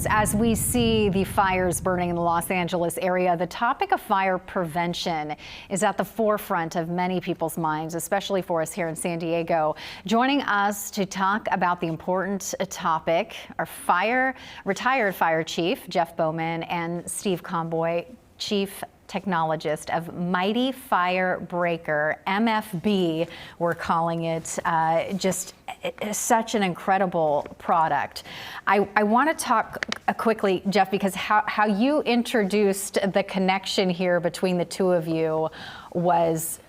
As we see the fires burning in the Los Angeles area, the topic of fire prevention is at the forefront of many people's minds, especially for us here in San Diego. Joining us to talk about the important topic are retired fire chief Jeff Bowman and Steve Conboy, chief technologist of Mighty Fire Breaker, MFB, we're calling it. Just such an incredible product. I want to talk quickly, Jeff, because how you introduced the connection here between the two of you was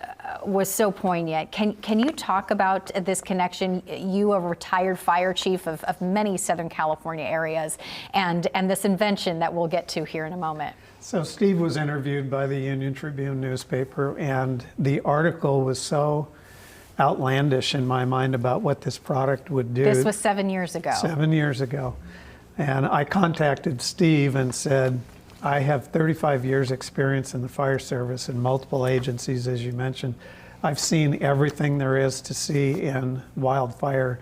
so poignant. Can you talk about this connection? You, a retired fire chief of many Southern California areas, and this invention that we'll get to here in a moment. So Steve was interviewed by the Union Tribune newspaper, and the article was so outlandish in my mind about what this product would do. This was 7 years ago. 7 years ago. And I contacted Steve and said, I have 35 years experience in the fire service in multiple agencies, as you mentioned. I've seen everything there is to see in wildfire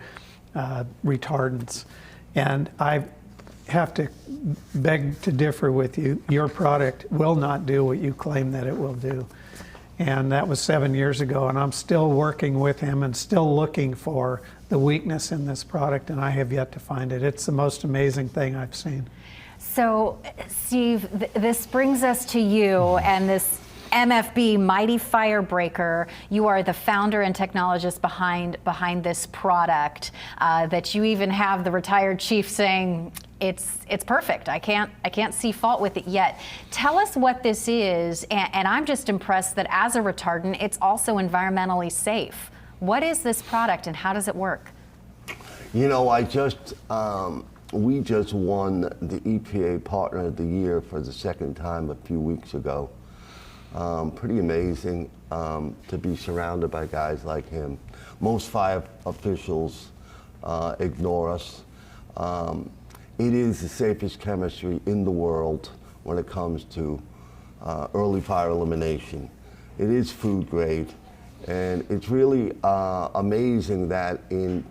retardants. And I have to beg to differ with you. Your product will not do what you claim that it will do. And that was 7 years ago, and I'm still working with him and still looking for the weakness in this product, and I have yet to find it. It's the most amazing thing I've seen. So, Steve, this brings us to you and this MFB, Mighty Fire Breaker. You are the founder and technologist behind this product that you even have the retired chief saying it's perfect. I can't see fault with it yet. Tell us what this is, and I'm just impressed that as a retardant, it's also environmentally safe. What is this product and how does it work? You know, we just won the EPA Partner of the Year for the second time a few weeks ago. Pretty amazing to be surrounded by guys like him. Most fire officials ignore us. It is the safest chemistry in the world when it comes to early fire elimination. It is food grade, and it's really amazing that in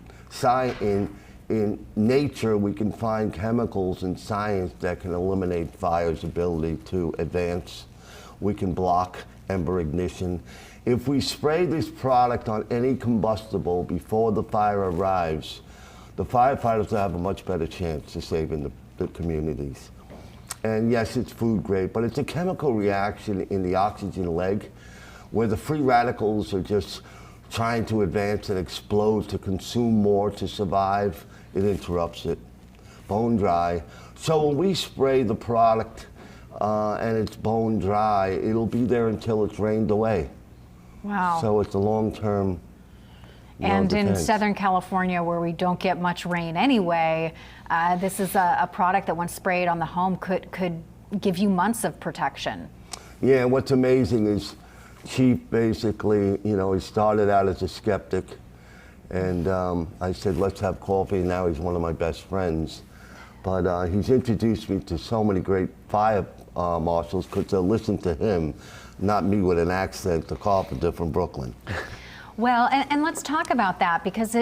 nature we can find chemicals in science that can eliminate fire's ability to advance. We can block ember ignition. If we spray this product on any combustible before the fire arrives, the firefighters will have a much better chance of saving the communities. And yes, it's food grade, but it's a chemical reaction in the oxygen leg where the free radicals are just trying to advance and explode to consume more to survive. It interrupts it. Bone dry. So when we spray the product and it's bone dry, it'll be there until it's rained away. Wow. So it's a long-term and in defense. Southern California, where we don't get much rain anyway, this is a product that when sprayed on the home could give you months of protection. Yeah, and what's amazing is Chief basically, you know, he started out as a skeptic, and I said, let's have coffee, and now he's one of my best friends. But he's introduced me to so many great fire marshals because they'll listen to him, not me with an accent, the carpenter from Brooklyn. Well, and let's talk about that, because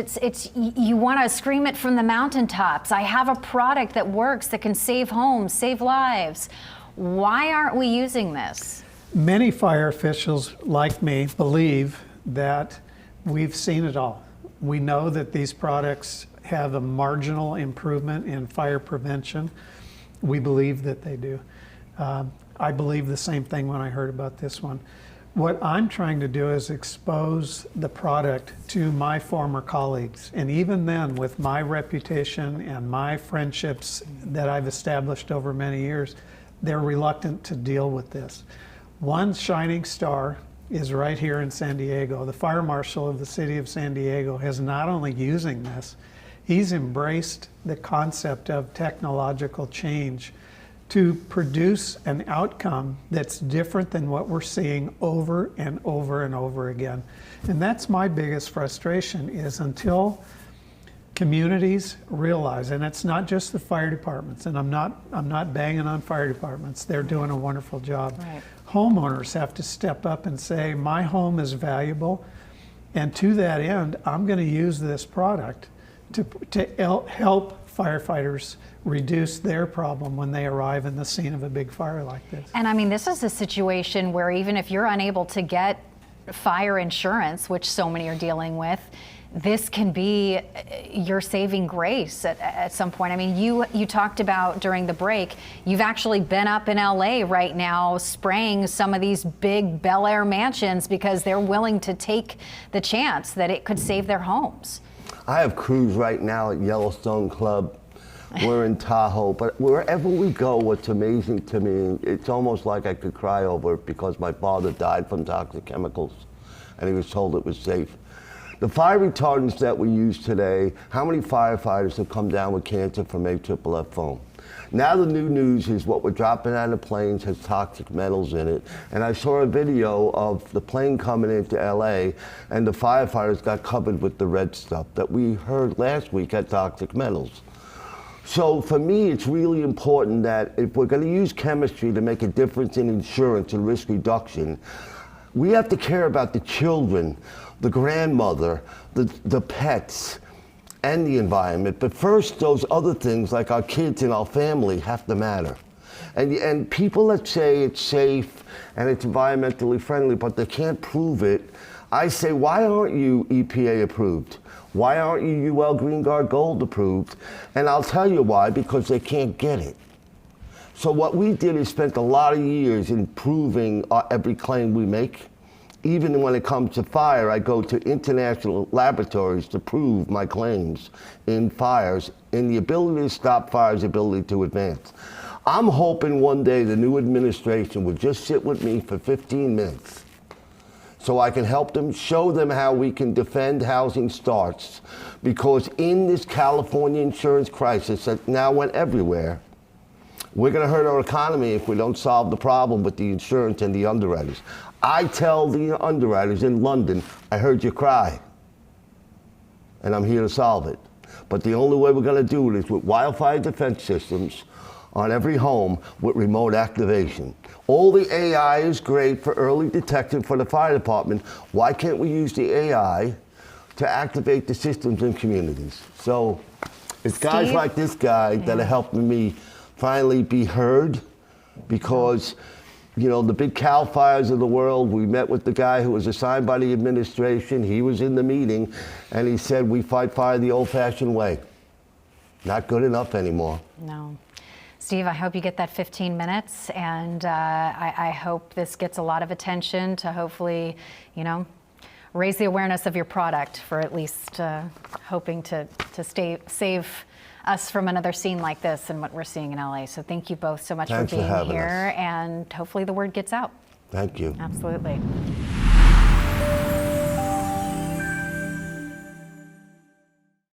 you want to scream it from the mountaintops. I have a product that works, that can save homes, save lives. Why aren't we using this? Many fire officials, like me, believe that we've seen it all. We know that these products have a marginal improvement in fire prevention. We believe that they do. I believe the same thing when I heard about this one. What I'm trying to do is expose the product to my former colleagues. And even then, with my reputation and my friendships that I've established over many years, they're reluctant to deal with this. One shining star is right here in San Diego. The fire marshal of the city of San Diego is not only using this, he's embraced the concept of technological change to produce an outcome that's different than what we're seeing over and over and over again. And that's my biggest frustration, is until communities realize, and it's not just the fire departments, and I'm not banging on fire departments, they're doing a wonderful job. Right. Homeowners have to step up and say, my home is valuable, and to that end, I'm going to use this product to help firefighters reduce their problem when they arrive in the scene of a big fire like this. And I mean, this is a situation where even if you're unable to get fire insurance, which so many are dealing with, this can be your saving grace at some point. I mean, you talked about during the break, you've actually been up in LA right now spraying some of these big Bel Air mansions because they're willing to take the chance that it could save their homes. I have crews right now at Yellowstone Club. We're in Tahoe, but wherever we go, what's amazing to me, it's almost like I could cry over it because my father died from toxic chemicals and he was told it was safe. The fire retardants that we use today, how many firefighters have come down with cancer from AFFF foam? Now the new news is what we're dropping out of planes has toxic metals in it. And I saw a video of the plane coming into LA and the firefighters got covered with the red stuff that we heard last week had toxic metals. So for me, it's really important that if we're going to use chemistry to make a difference in insurance and risk reduction, we have to care about the children, the grandmother, the pets, and the environment. But first, those other things like our kids and our family have to matter. And people that say it's safe and it's environmentally friendly, but they can't prove it, I say, why aren't you EPA approved? Why aren't you UL Green Guard Gold approved? And I'll tell you why, because they can't get it. So what we did is spent a lot of years improving every claim we make. Even when it comes to fire, I go to international laboratories to prove my claims in fires, in the ability to stop fires, ability to advance. I'm hoping one day the new administration would just sit with me for 15 minutes so I can help them, show them how we can defend housing starts. Because in this California insurance crisis that now went everywhere, we're going to hurt our economy if we don't solve the problem with the insurance and the underwriters. I tell the underwriters in London, I heard you cry, and I'm here to solve it. But the only way we're going to do it is with wildfire defense systems on every home with remote activation. All the AI is great for early detection for the fire department. Why can't we use the AI to activate the systems in communities? So it's guys like this guy that are helping me finally be heard, because you know, the big Cal fires of the world, we met with the guy who was assigned by the administration. He was in the meeting, and he said, we fight fire the old-fashioned way. Not good enough anymore. No. Steve, I hope you get that 15 minutes, and I hope this gets a lot of attention to hopefully, you know, raise the awareness of your product for at least hoping to save us from another scene like this and what we're seeing in LA. So thank you both so much for being here, and hopefully the word gets out. Thank you. Absolutely.